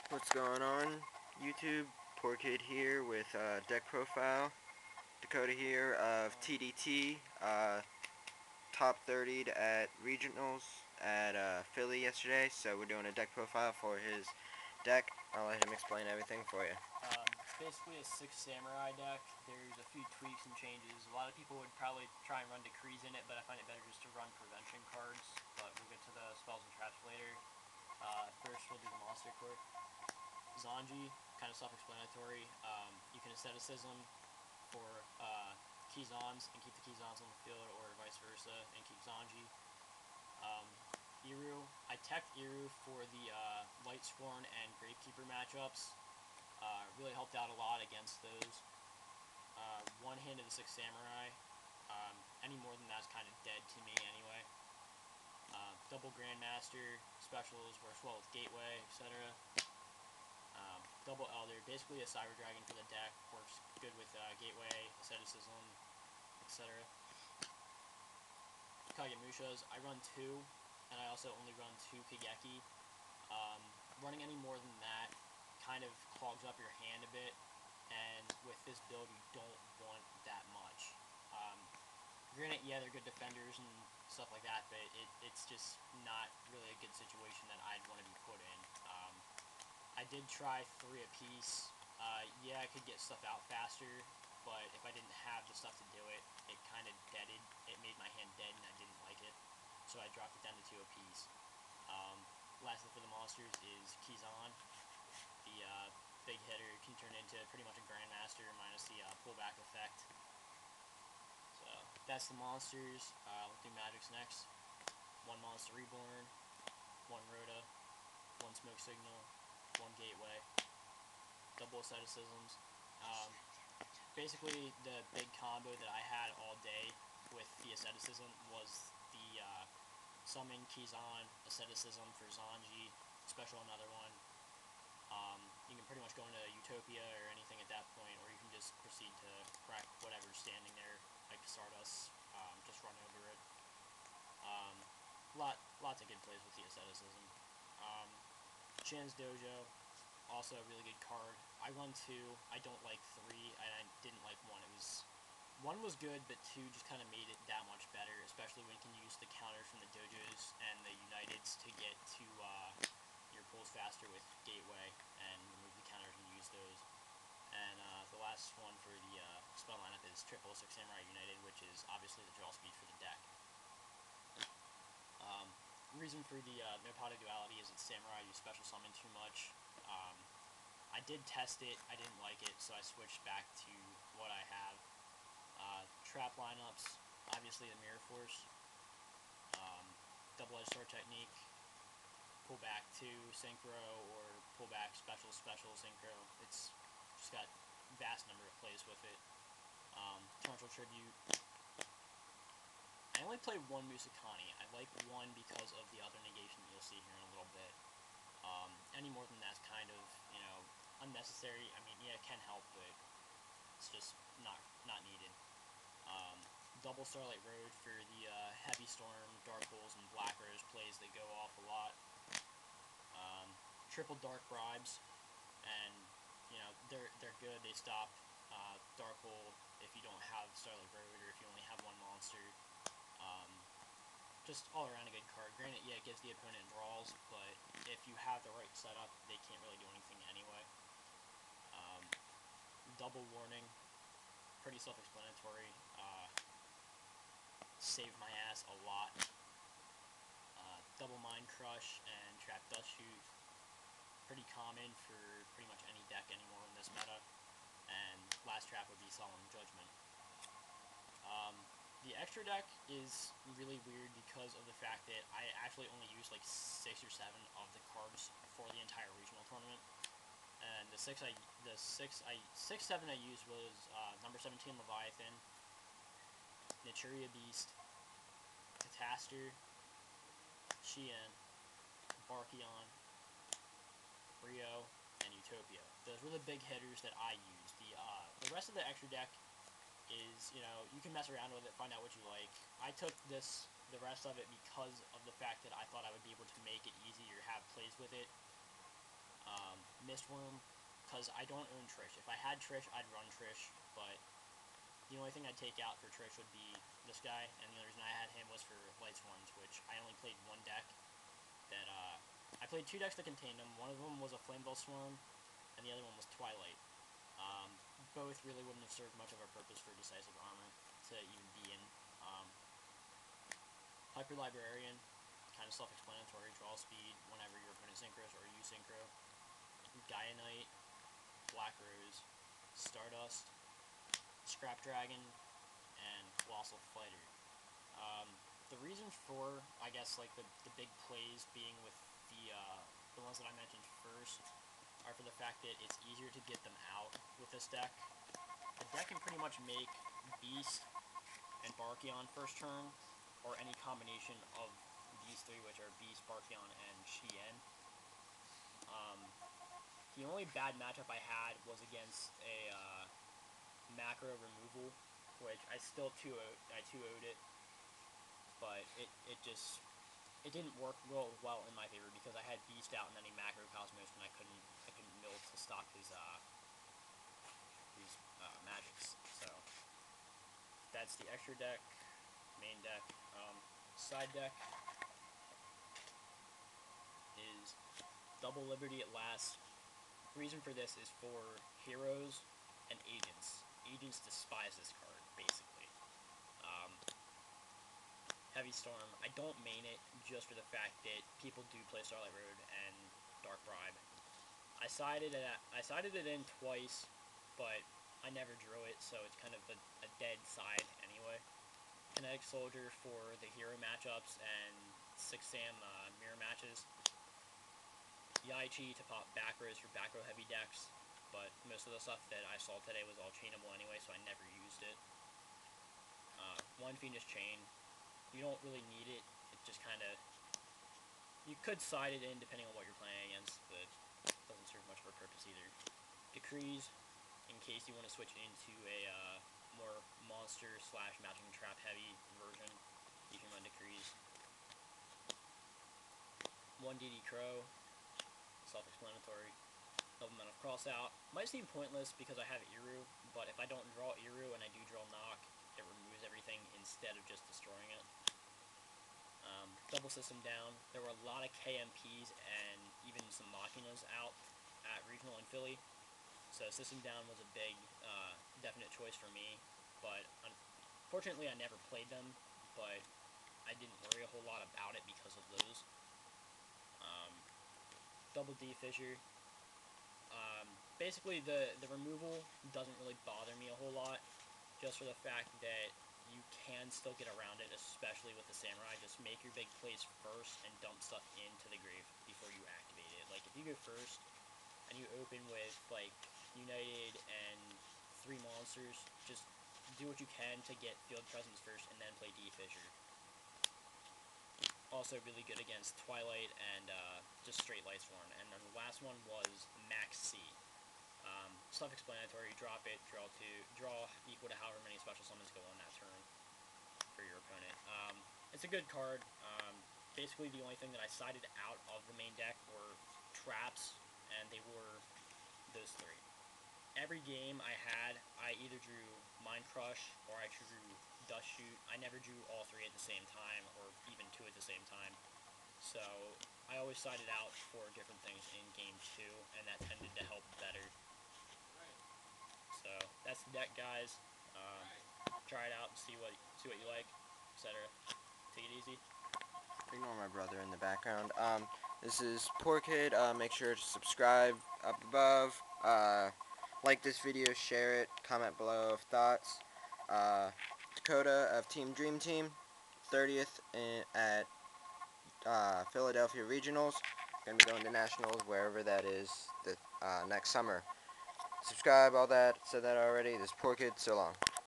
What's going on, YouTube? Poor Kid here with deck profile. Dakota here of TDT, top 30 at regionals at Philly yesterday. So we're doing a deck profile for his deck. I'll let him explain everything for you. Basically a 6 samurai deck. There's a few tweaks and changes. A lot of people would probably try and run decrees in it, but I find it better just to run prevention cards. But we'll get to the spells and traps later. First, we'll do the monster court. Zanji, kind of self-explanatory. You can asceticism for Kizans and keep the Kizans on the field, or vice versa, and keep Zanji. Iru, I teched Iru for the Lightsworn and Gravekeeper matchups. Really helped out a lot against those. One hand of the 6 samurai. Any more than that's kind of dead to me anyway. Double Grandmaster specials works well with Gateway, etc. Double Elder, basically a Cyber Dragon for the deck, works good with Gateway, Asceticism, etc. Kagemushas, I run 2, and I also only run 2 Kageki. Running any more than that kind of clogs up your hand a bit, and with this build you don't want that much. Granted, yeah, they're good defenders and stuff like that, but it's just not really a good situation that I'd want to be put in. I did try 3 apiece. Yeah, I could get stuff out faster, but if I didn't have the stuff to do it, it kind of deaded. It made my hand dead, and I didn't like it, so I dropped it down to 2 apiece. Lastly, for the monsters is Kizan. The big hitter can turn into pretty much a Grandmaster minus the pullback effect. So that's the monsters. We'll do magics next. 1 Monster Reborn, 1 Rhoda, 1 Smoke Signal, 1 Gateway, double Asceticisms. Basically, the big combo that I had all day with the Asceticism was the Summon Kizan Asceticism for Zanji, special another one. You can pretty much go into Utopia or anything at that point, or you can just proceed to crack whatever's standing there, like Stardust, just run over it. Lots of good plays with the Asceticism. Shin's Dojo, also a really good card. I run 2. I don't like 3, and I didn't like 1. 1 was good, but 2 just kind of made it that much better, especially when you can use the counters from the dojos and the Uniteds to get to your pulls faster with Gateway and remove the counters and use those. And the last one for the spell lineup is triple 6 Samurai United, which is obviously the draw speed for the deck. Reason for the Nopata duality is that Samurai use special summon too much. I did test it, I didn't like it, so I switched back to what I have. Trap lineups, obviously the Mirror Force, double-edged sword technique, pull back to synchro, or pull back special synchro. It's just got vast number of plays with it. Torrential Tribute. I only play 1 Musakani. I like 1 because of the other negation that you'll see here in a little bit. Any more than that's kind of, unnecessary. I mean, yeah, it can help, but it's just not needed. Double Starlight Road for the Heavy Storm, Dark Holes, and Black Rose plays that go off a lot. Triple Dark Bribes, and they're good. They stop Dark Hole if you don't have Starlight Road, or if you only have 1 monster. Just all around a good card. Granted, yeah, it gives the opponent draws, but if you have the right setup, they can't really do anything anyway. Double Warning, pretty self-explanatory. Saved my ass a lot. Double Mind Crush and Trap Dust Shoot, pretty common for pretty much any deck anymore in this meta. And last trap would be Solemn Judgment. The extra deck is really weird because of the fact that I actually only used like 6 or 7 of the cards for the entire regional tournament. And the 7 I used was number 17 Leviathan, Naturia Beast, Cataster, Xian, Barkion, Rio, and Utopia. Those were the big hitters that I used. The rest of the extra deck is, you can mess around with it, find out what you like. I took the rest of it because of the fact that I thought I would be able to make it easier, have plays with it. Mistworm, because I don't own Trish. If I had Trish, I'd run Trish, but the only thing I'd take out for Trish would be this guy, and the only reason I had him was for Lightsworns, which I only played one deck. I played two decks that contained them. One of them was a Flamvellsworn, and the other one was Twilight. Both really wouldn't have served much of a purpose for Decisive Armor to even be in. Hyper Librarian, kind of self-explanatory, draw speed whenever your opponent synchros or you synchro. Gaia Knight, Black Rose, Stardust, Scrap Dragon, and Colossal Fighter. The reason for, I guess, like the big plays being with the ones that I mentioned first are for the fact that it's easier to get them out with this deck. The deck can pretty much make Beast and Barkion first turn, or any combination of these three, which are Beast, Barkion, and Shien. The only bad matchup I had was against a macro removal, which I still 2-0'd it, but it didn't work real well in my favor because I had Beast out and then he macro Cosmos and I couldn't mill to stop his magics. So that's the extra deck, main deck. Side deck is Double Liberty at last. The reason for this is for heroes and agents. Agents despise this card, basically. Heavy Storm, I don't main it just for the fact that people do play Starlight Road and Dark Bribe. I sided it in twice, but I never drew it, so it's kind of a dead side anyway. Kinetic Soldier for the hero matchups and 6-Sam mirror matches. Yaichi to pop back rows for back row heavy decks, but most of the stuff that I saw today was all chainable anyway, so I never used it. One Fiendish Chain. You don't really need it. It just kind of... You could side it in depending on what you're playing against, but it doesn't serve much of a purpose either. Decrees, in case you want to switch into a more monster / matching trap heavy version, you can run Decrees. 1 DD Crow, self-explanatory. Double Mana of Crossout. Might seem pointless because I have Iru, but if I don't draw Iru and I do draw Knock, it removes everything instead of just destroying it. Double System Down. There were a lot of KMPs and even some Machinas out at Regional in Philly, so System Down was a big, definite choice for me, but unfortunately I never played them, but I didn't worry a whole lot about it because of those. Double D Fissure. Basically, the removal doesn't really bother me a whole lot, just for the fact that you can still get around it, especially with the Samurai. Just make your big plays first and dump stuff into the grave before you activate it. Like, if you go first and you open with, like, United and 3 monsters, just do what you can to get field presence first and then play D Fissure. Also really good against Twilight and just straight Lightsworn. And then the last one was Max C. Self-explanatory, drop it, draw equal to however many special summons go on that turn for your opponent. It's a good card. Basically the only thing that I sided out of the main deck were traps, and they were those 3. Every game I had, I either drew Mind Crush or I drew Dust Shoot. I never drew all 3 at the same time, or even 2 at the same time. So I always sided out for different things in game 2, and that tended to help better. So that's the deck, guys. Try it out and see what you like, etc. Take it easy. Ignore my brother in the background. This is Poor Kid. Make sure to subscribe up above. Like this video, share it, comment below of thoughts. Dakota of Team Dream Team, 30th at Philadelphia Regionals. Going to be going to Nationals, wherever that is, next summer. Subscribe, all that. Said that already. This Poor Kid, so long.